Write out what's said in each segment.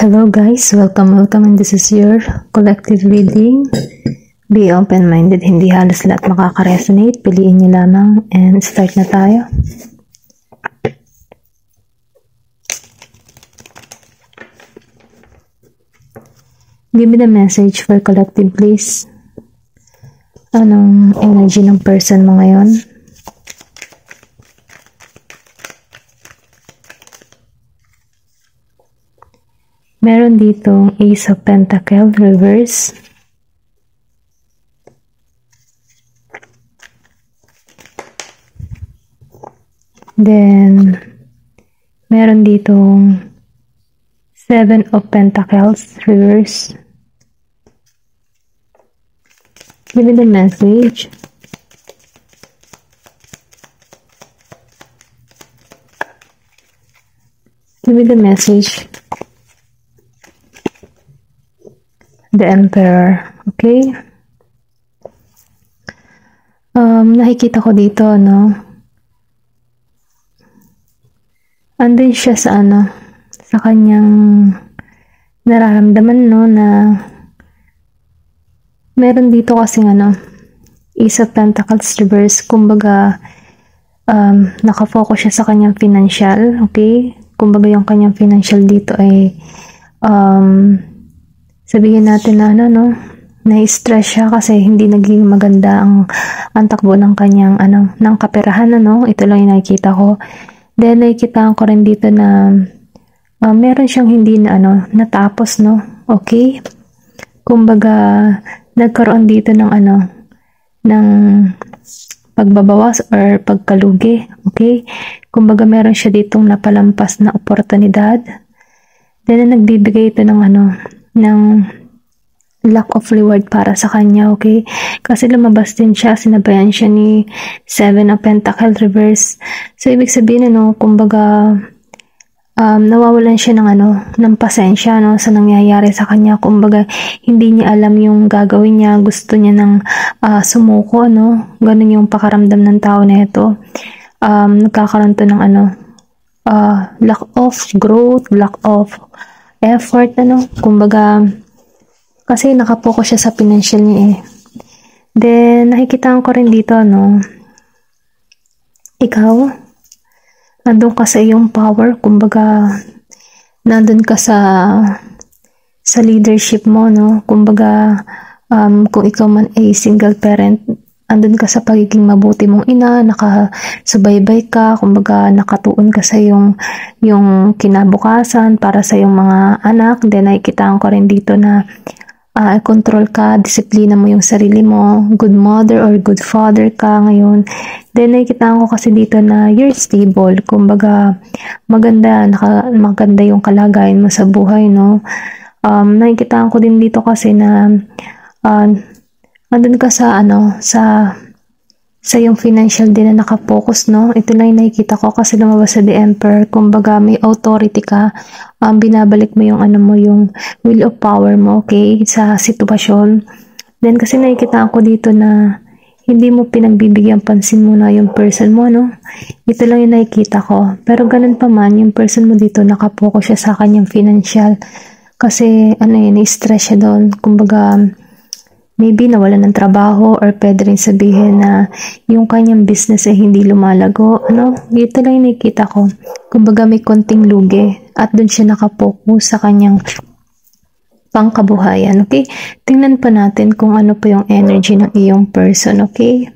Hello guys, welcome and this is your collective reading. Be open-minded, hindi halos lahat makaka-resonate. Piliin niyo lamang and start na tayo. Give me the message for collective please. Anong energy ng person mo ngayon? Meron ditong Ace of Pentacles reverse. Then, meron ditong Seven of Pentacles reverse. Give me the message. Give me the message. The Emperor. Okay? Nakikita ko dito, no? Andun siya sa sa kanyang nararamdaman, no, na meron dito kasing Ace of Pentacles reverse. Kumbaga, nakafocus siya sa kanyang financial, okay? Kumbaga yung kanyang financial dito ay, sabihin natin na na-stress siya kasi hindi naging maganda ang takbo ng kanyang ng kaperahan, ito lang yung nakikita ko. Then nakikita ko rin dito na meron siyang hindi na natapos, no, okay? Kumbaga nagkaroon dito ng ng pagbabawas or pagkalugi, okay? Kumbaga meron siya ditong napalampas na oportunidad. Then nagbibigay ito ng ng lack of reward para sa kanya, okay? Kasi lumabas din siya, sinabayan siya ni Seven of Pentacles reverse. So, ibig sabihin, kumbaga, nawawalan siya ng ng pasensya, sa nangyayari sa kanya. Kumbaga, hindi niya alam yung gagawin niya, gusto niya ng sumuko, Ganun yung pakaramdam ng tao na ito. Nagkakaroon to ng lack of growth, lack of effort, kumbaga, kasi nakapokus siya sa financial niya eh. Then, nakikita ko rin dito, ikaw, nandun ka sa iyong power, kumbaga, nandun ka sa leadership mo, kumbaga, kung ikaw man ay single parent, andun ka sa pagiging mabuti mong ina, nakasubaybay ka, kumbaga nakatuon ka sa yung kinabukasan para sa yung mga anak. Then nakikita ko rin dito na control ka, disiplina mo yung sarili mo, good mother or good father ka ngayon. Then nakikita ko kasi dito na you're stable, kumbaga maganda yung kalagayan mo sa buhay, nakikita ko din dito kasi na andun ka sa sa yung financial din na nakapokus, Ito lang yung nakikita ko kasi lumabas sa The Emperor. Kumbaga may authority ka, binabalik mo yung yung will of power mo, okay, sa sitwasyon. Then kasi nakikita ko dito na hindi mo pinagbibigyan pansin muna yung person mo, Ito lang yung nakikita ko. Pero ganun pa man, yung person mo dito nakapokus siya sa kanyang financial. Kasi na-stress siya doon. Kumbaga, maybe nawalan ng trabaho or pwede rin sabihin na yung kanyang business ay hindi lumalago. Dito lang yung nakikita ko. Kumbaga may konting lugi at doon siya nakapokus sa kanyang pangkabuhayan, okay? Tingnan pa natin kung ano pa yung energy ng iyong person, okay?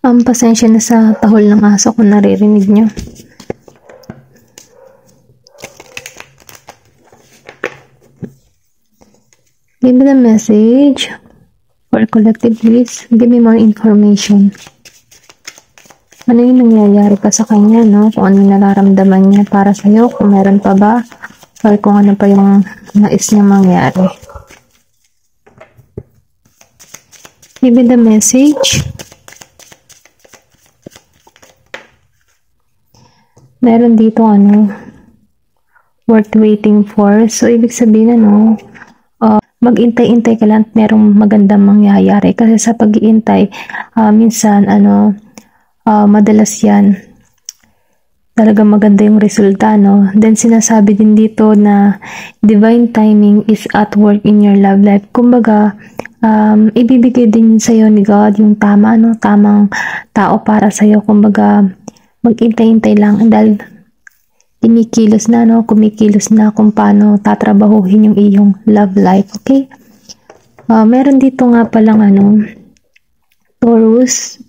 Pasensya na sa tahol ng aso kung naririnig nyo. Give me the message for collective please. Give me more information. Ano yung nangyayari pa sa kanya, Kung ano nararamdaman niya para sa'yo, kung meron pa ba, or kung ano pa yung nais niya mangyari. Give me the message. Meron dito worth waiting for. So, ibig sabihin mag-intay-intay ka lang at merong magandang mangyayari. Kasi sa pag-iintay, minsan, madalas yan talaga maganda yung resulta, no? Then sinasabi din dito na divine timing is at work in your love life. Kumbaga, ibibigay din sa'yo ni God yung tama, no? Tamang tao para sa'yo. Kumbaga, mag-intay-intay lang dahil kumikilos na kung paano tatrabahuhin yung iyong love life, okay? Meron dito nga palang Taurus,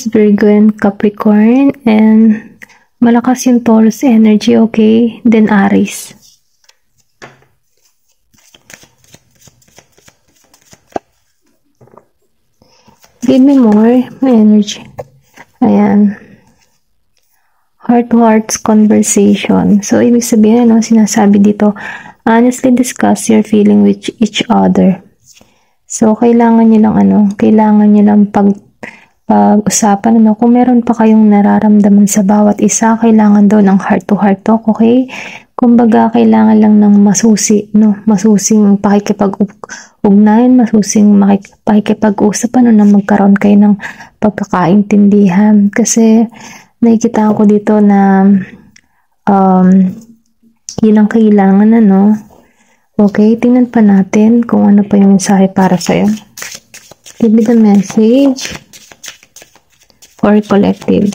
Virgo, and Capricorn, and malakas yung Taurus energy, okay? Then Aries. Give me more energy. Ayan. Heart-to-hearts conversation. So, ibig sabihin, sinasabi dito, honestly discuss your feeling with each other. So, kailangan nyo lang pag-usapan, kung meron pa kayong nararamdaman sa bawat isa, kailangan daw ng heart-to-heart talk, okay? Kumbaga, kailangan lang ng masusing pakikipag-ugnayan, masusing pakikipag-usapan, na magkaroon kayo ng pagkakaintindihan. Kasi, nakikita ko dito na yun ang kailangan, Okay, tingnan pa natin kung ano pa yung mensahe para sa'yo. Give me the message for collective.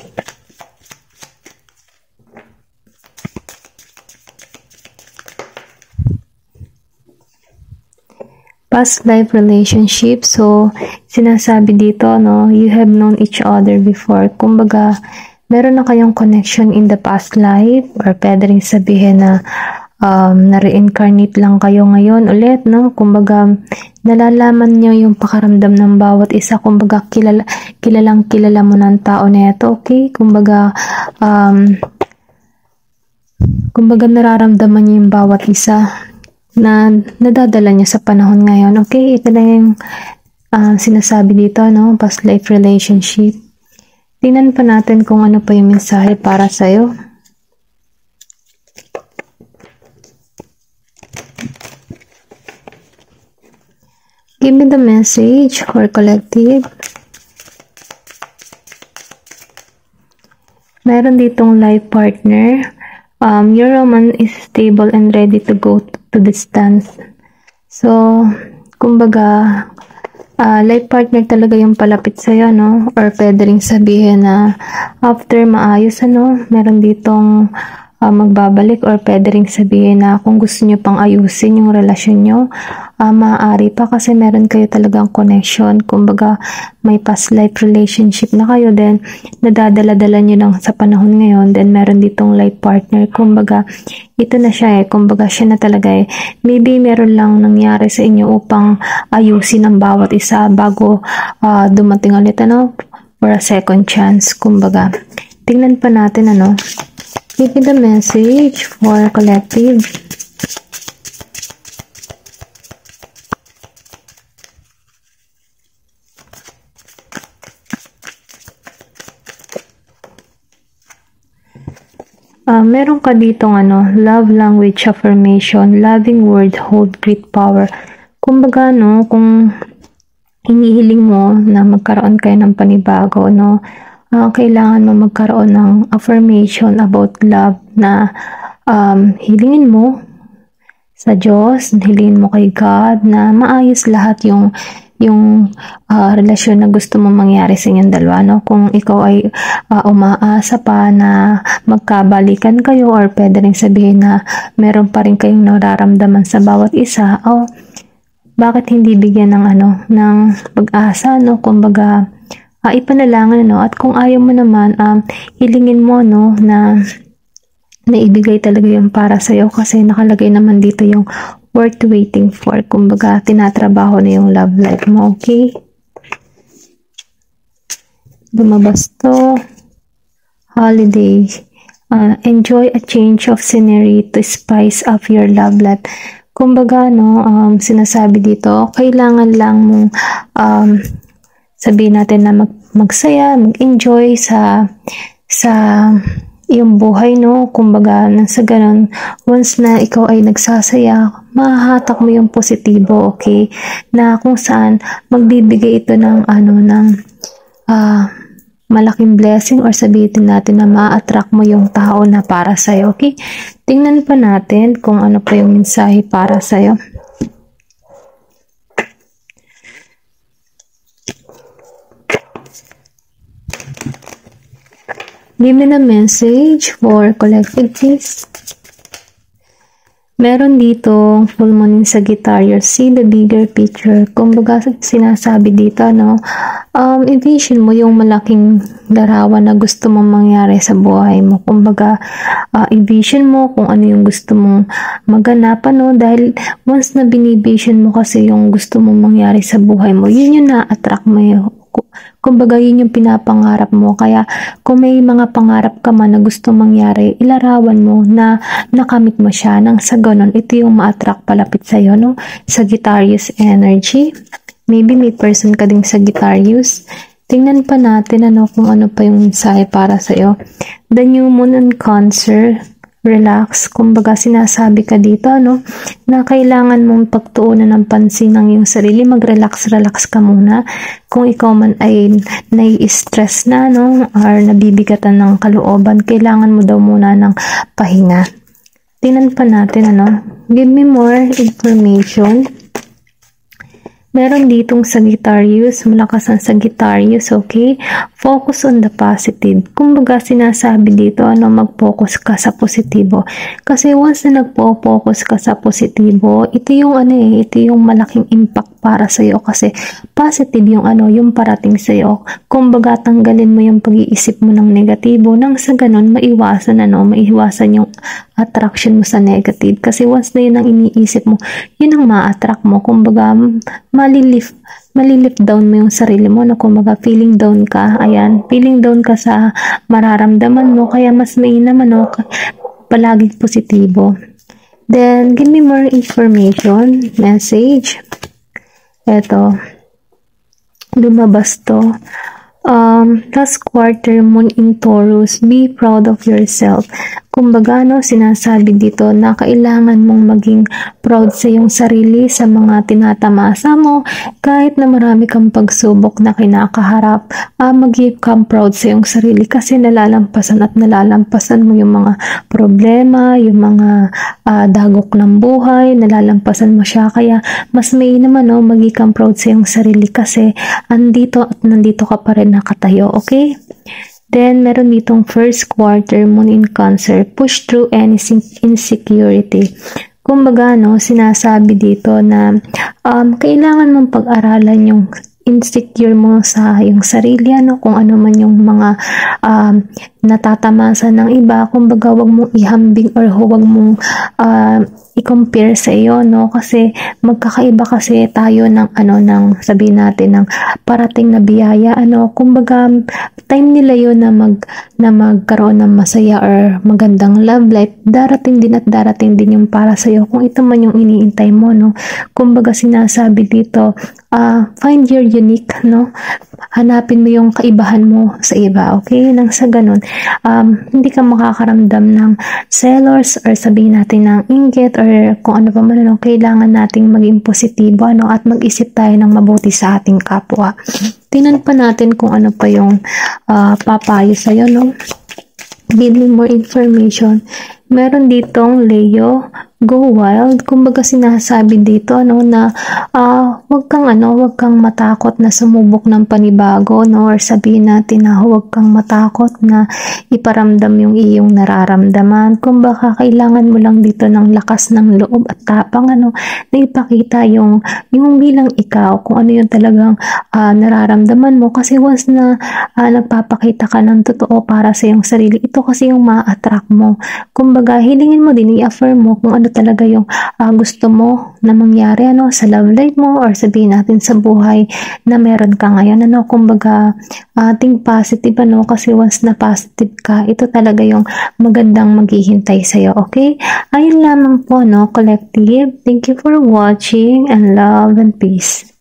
Past life relationship. So, sinasabi dito, you have known each other before. Kumbaga, meron na kayong connection in the past life, or pwede rin sabihin na na-reincarnate lang kayo ngayon ulit, Kumbaga, nalalaman nyo yung pakaramdam ng bawat isa. Kumbaga, kilala mo ng tao na ito, okay? Kumbaga, nararamdaman nyo yung bawat isa na nadadala niya sa panahon ngayon, okay? Ito na yung sinasabi dito, past life relationship. Tingnan pa natin kung ano pa yung mensahe para sa'yo. Give me the message for collective. Meron ditong life partner. Your romance is stable and ready to go to distance. So, kumbaga, life partner talaga yung palapit sa'yo, Or pwede rin sabihin na after maayos, meron ditong magbabalik, or pwede rin sabihin na kung gusto nyo pang ayusin yung relasyon nyo, maaari pa kasi meron kayo talagang connection. Kumbaga, may past life relationship na kayo, then nadadala-dala nyo lang sa panahon ngayon, then meron ditong life partner. Kumbaga, ito na siya kumbaga siya na talaga Maybe meron lang nangyari sa inyo upang ayusin ang bawat isa bago dumating ulit, for a second chance. Kumbaga, tingnan pa natin, Give me the message for collective. Meron ka ditong love language affirmation, loving word hold great power. Kumbaga, kung hinihiling mo na magkaroon kayo ng panibago, kailangan mo magkaroon ng affirmation about love na hilingin mo sa Diyos, hilingin mo kay God na maayos lahat yung relasyon na gusto mo mangyari sa inyong dalawa, Kung ikaw ay umaasa pa na magkabalikan kayo, or pwede rin sabihin na meron pa rin kayong nararamdaman sa bawat isa, bakit hindi bigyan ng pag-asa, Kumbaga, ipanalangin, at kung ayaw mo naman, hilingin mo, na naibigay talaga yung para sa'yo, kasi nakalagay naman dito yung worth waiting for. Kumbaga, tinatrabaho na yung love life mo, okay? Lumabas to. Holiday. Enjoy a change of scenery to spice up your love life. Kumbaga, sinasabi dito, kailangan lang mong sabihin natin na magsaya, mag-enjoy sa iyong buhay, Kumbaga, sa ganun, once na ikaw ay nagsasaya, mahahatak mo yung positibo, okay? Na kung saan, magbibigay ito ng, malaking blessing or sabihin natin na ma-attract mo yung tao na para sa'yo, okay? Tingnan pa natin kung ano pa yung mensahe para sa'yo. Give me the message for collective please. Meron dito full moon in Sagittarius. See the bigger picture. Kumbaga sinasabi dito, no? I-vision mo yung malaking larawan na gusto mong mangyari sa buhay mo. Kumbaga, i-vision mo kung ano yung gusto mong maganapan, no? Dahil once na binivision mo kasi yung gusto mong mangyari sa buhay mo, yun yung na-attract mo yun. Kumbaga, yun yung pinapangarap mo. Kaya, kung may mga pangarap ka man na gusto mangyari, ilarawan mo na nakamit mo siya. Nang sa ganon, ito yung ma-attract palapit sa'yo, no? Sagittarius energy. Maybe may person ka ding Sagittarius. Tingnan pa natin kung ano pa yung mensahe para sa'yo. The new moon in Cancer. Relax. Kumbaga sinasabi ka dito, na kailangan mong pagtuunan ng pansin ng iyong sarili. Mag-relax ka muna. Kung ikaw man ay nai-stress na, or nabibigatan ng kalooban, kailangan mo daw muna ng pahinga. Tingnan pa natin, Give me more information. Meron ditong Sagittarius, malakas ang Sagittarius, okay? Focus on the positive. Kumbaga sinasabi dito, mag-focus ka sa positibo. Kasi once na nagpo-focus ka sa positibo, ito yung ito yung malaking impact para sa iyo kasi positive yung parating sa iyo. Kumbaga tanggalin mo yung pag-iisip mo ng negatibo nang sa ganun maiwasan yung attraction mo sa negative. Kasi once na yun ang iniisip mo, yun ang ma-attract mo. Kumbaga malilift down mo yung sarili mo, kumbaga feeling down ka, feeling down ka sa mararamdaman mo, kaya mas mainam palaging positibo. Then, give me more information, message. Eto, lumabas to. Last quarter moon in Taurus, be proud of yourself. Kumbaga, sinasabi dito na kailangan mong maging proud sa iyong sarili sa mga tinatamasa mo. Kahit na marami kang pagsubok na kinakaharap, mag-give kang proud sa iyong sarili kasi nalalampasan mo yung mga problema, yung mga dagok ng buhay, nalalampasan mo siya. Kaya mas may naman, mag-give kang proud sa iyong sarili kasi andito at nandito ka pa rin nakatayo, okay? Then, meron ditong first quarter moon in Cancer. Push through any insecurity. Kumbaga, sinasabi dito na kailangan mong pag-aralan yung insecure mo sa yung sarili, kung ano man yung mga natatamasa ng iba. Kumbaga, wag mong ihambing or wag mong i-compare sa iyo, kasi magkakaiba kasi tayo ng sabihin natin ng parating na biyaya, kumbaga time nila yun na magkaroon ng masaya or magandang love life, darating din yung para sa iyo kung ito man yung iniintay mo, kumbaga sinasabi dito, find your unique, hanapin mo yung kaibahan mo sa iba, okay? Nang sa ganun, hindi ka makakaramdam ng jealous or sabihin natin ng inggit or kung ano pa man, kailangan nating maging positibo, at mag-isip tayo ng mabuti sa ating kapwa. Tingnan pa natin kung ano pa yung papayo sa'yo, Give me more information. Meron ditong Leo, go wild. Kumbaga sinasabi dito na wag kang matakot na sumubok ng panibago, or sabihin natin na wag kang matakot na iparamdam yung iyong nararamdaman. Kumbaga kailangan mo lang dito ng lakas ng loob at tapang na ipakita yung bilang ikaw, kung ano yung talagang nararamdaman mo, kasi once na nagpapakita ka ng totoo para sa iyong sarili, ito kasi yung ma-attract mo. Kumbaga hilingin mo din, i-affirm mo kung ano talaga yung gusto mo na mangyari sa love life mo or sabihin natin sa buhay na meron ka ngayon. Kumbaga think positive, kasi once na positive ka, ito talaga yung magandang maghihintay sa'yo, okay? Ayun lamang po, collective. Thank you for watching and love and peace.